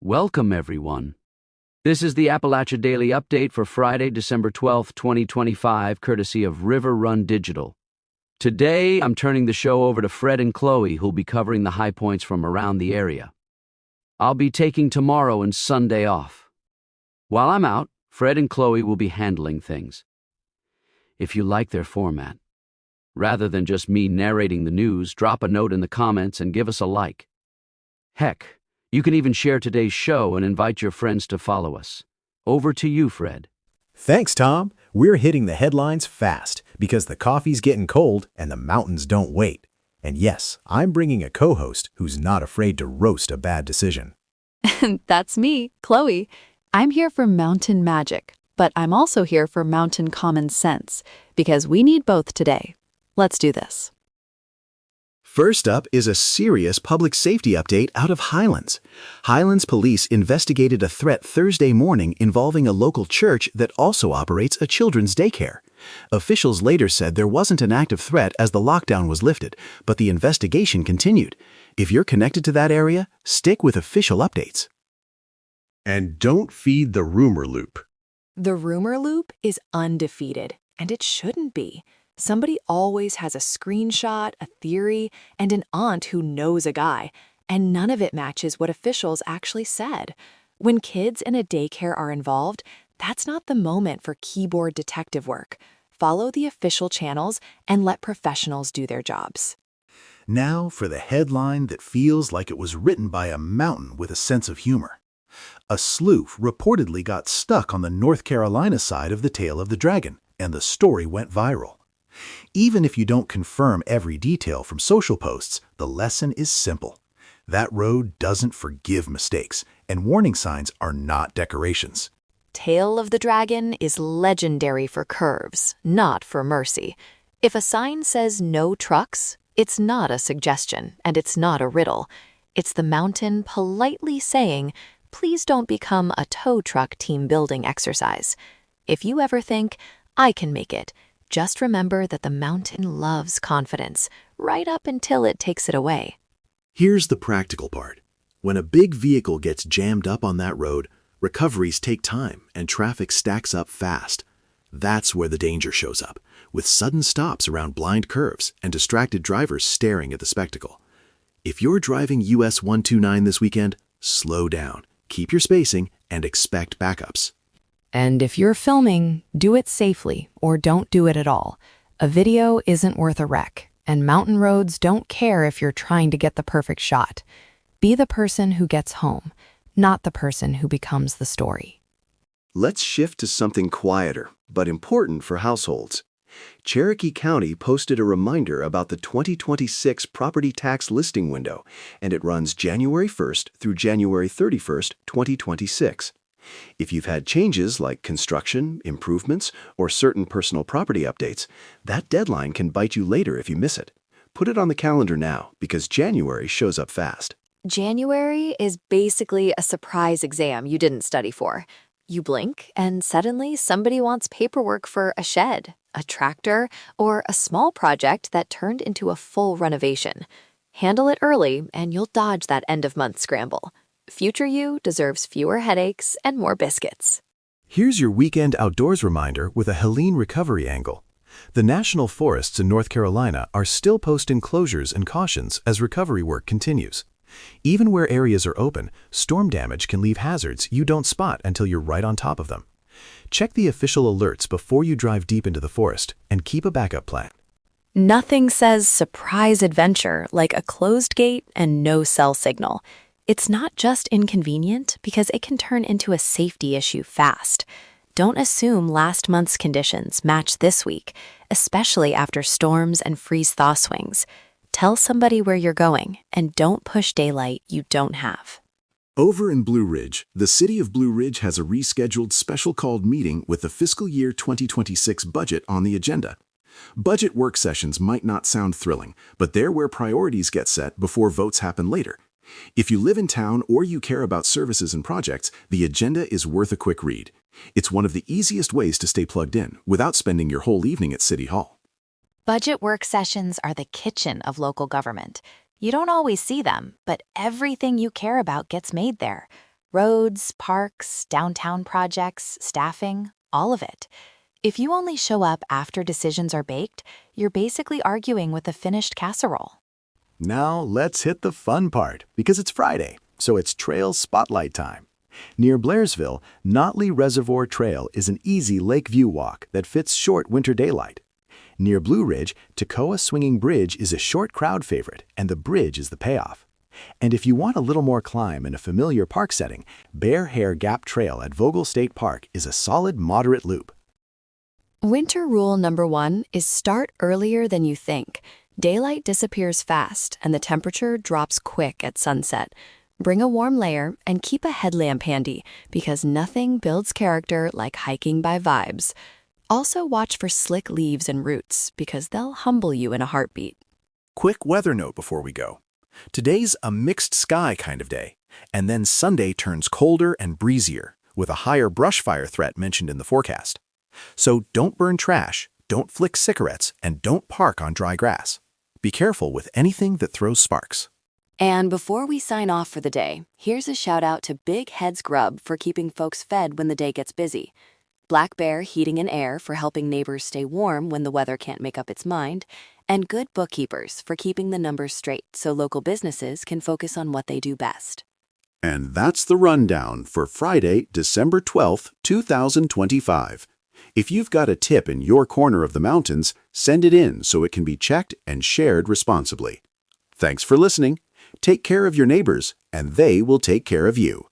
Welcome, everyone. This is the Appalachia Daily Update for Friday, December 12th, 2025, courtesy of River Run Digital. Today, I'm turning the show over to Fred and Chloe, who'll be covering the high points from around the area. I'll be taking tomorrow and Sunday off. While I'm out, Fred and Chloe will be handling things. If you like their format, rather than just me narrating the news, drop a note in the comments and give us a like. Heck, you can even share today's show and invite your friends to follow us. Over to you, Fred. Thanks, Tom. We're hitting the headlines fast because the coffee's getting cold and the mountains don't wait. And yes, I'm bringing a co-host who's not afraid to roast a bad decision. That's me, Chloe. I'm here for mountain magic, but I'm also here for mountain common sense because we need both today. Let's do this. First up is a serious public safety update out of Highlands. Highlands police investigated a threat Thursday morning involving a local church that also operates a children's daycare. Officials later said there wasn't an active threat as the lockdown was lifted, but the investigation continued. If you're connected to that area, stick with official updates. And don't feed the rumor loop. The rumor loop is undefeated, and it shouldn't be. Somebody always has a screenshot, a theory, and an aunt who knows a guy, and none of it matches what officials actually said. When kids in a daycare are involved, that's not the moment for keyboard detective work. Follow the official channels and let professionals do their jobs. Now for the headline that feels like it was written by a mountain with a sense of humor. A sleuth reportedly got stuck on the North Carolina side of the tail of the dragon, and the story went viral. Even if you don't confirm every detail from social posts, the lesson is simple. That road doesn't forgive mistakes, and warning signs are not decorations. Tail of the dragon is legendary for curves, not for mercy. If a sign says no trucks, it's not a suggestion, and it's not a riddle. It's the mountain politely saying, please don't become a tow truck team building exercise. If you ever think, I can make it, just remember that the mountain loves confidence, right up until it takes it away. Here's the practical part. When a big vehicle gets jammed up on that road, recoveries take time and traffic stacks up fast. That's where the danger shows up, with sudden stops around blind curves and distracted drivers staring at the spectacle. If you're driving US 129 this weekend, slow down, keep your spacing, and expect backups. And if you're filming, do it safely or don't do it at all. A video isn't worth a wreck, and mountain roads don't care if you're trying to get the perfect shot. Be the person who gets home, not the person who becomes the story. Let's shift to something quieter, but important for households. Cherokee County posted a reminder about the 2026 property tax listing window, and it runs January 1st through January 31st, 2026. If you've had changes like construction, improvements, or certain personal property updates, that deadline can bite you later if you miss it. Put it on the calendar now, because January shows up fast. January is basically a surprise exam you didn't study for. You blink, and suddenly somebody wants paperwork for a shed, a tractor, or a small project that turned into a full renovation. Handle it early, and you'll dodge that end-of-month scramble. Future you deserves fewer headaches and more biscuits. Here's your weekend outdoors reminder with a Helene recovery angle. The national forests in North Carolina are still posting closures and cautions as recovery work continues. Even where areas are open, storm damage can leave hazards you don't spot until you're right on top of them. Check the official alerts before you drive deep into the forest and keep a backup plan. Nothing says surprise adventure like a closed gate and no cell signal. It's not just inconvenient because it can turn into a safety issue fast. Don't assume last month's conditions match this week, especially after storms and freeze-thaw swings. Tell somebody where you're going and don't push daylight you don't have. Over in Blue Ridge, the city of Blue Ridge has a rescheduled special called meeting with the fiscal year 2026 budget on the agenda. Budget work sessions might not sound thrilling, but they're where priorities get set before votes happen later. If you live in town or you care about services and projects, the agenda is worth a quick read. It's one of the easiest ways to stay plugged in without spending your whole evening at City Hall. Budget work sessions are the kitchen of local government. You don't always see them, but everything you care about gets made there. Roads, parks, downtown projects, staffing, all of it. If you only show up after decisions are baked, you're basically arguing with a finished casserole. Now let's hit the fun part, because it's Friday, so it's Trail Spotlight time. Near Blairsville, Notley Reservoir Trail is an easy lake view walk that fits short winter daylight. Near Blue Ridge, Toccoa Swinging Bridge is a short crowd favorite, and the bridge is the payoff. And if you want a little more climb in a familiar park setting, Bear Hair Gap Trail at Vogel State Park is a solid moderate loop. Winter rule number 1 is start earlier than you think. Daylight disappears fast, and the temperature drops quick at sunset. Bring a warm layer and keep a headlamp handy, because nothing builds character like hiking by vibes. Also watch for slick leaves and roots, because they'll humble you in a heartbeat. Quick weather note before we go. Today's a mixed sky kind of day, and then Sunday turns colder and breezier, with a higher brush fire threat mentioned in the forecast. So don't burn trash, don't flick cigarettes, and don't park on dry grass. Be careful with anything that throws sparks. And before we sign off for the day, here's a shout out to Big Heads Grub for keeping folks fed when the day gets busy, Black Bear Heating and Air for helping neighbors stay warm when the weather can't make up its mind, and Good Bookkeepers for keeping the numbers straight so local businesses can focus on what they do best. And that's the rundown for Friday, December 12th, 2025. If you've got a tip in your corner of the mountains, send it in so it can be checked and shared responsibly. Thanks for listening. Take care of your neighbors, and they will take care of you.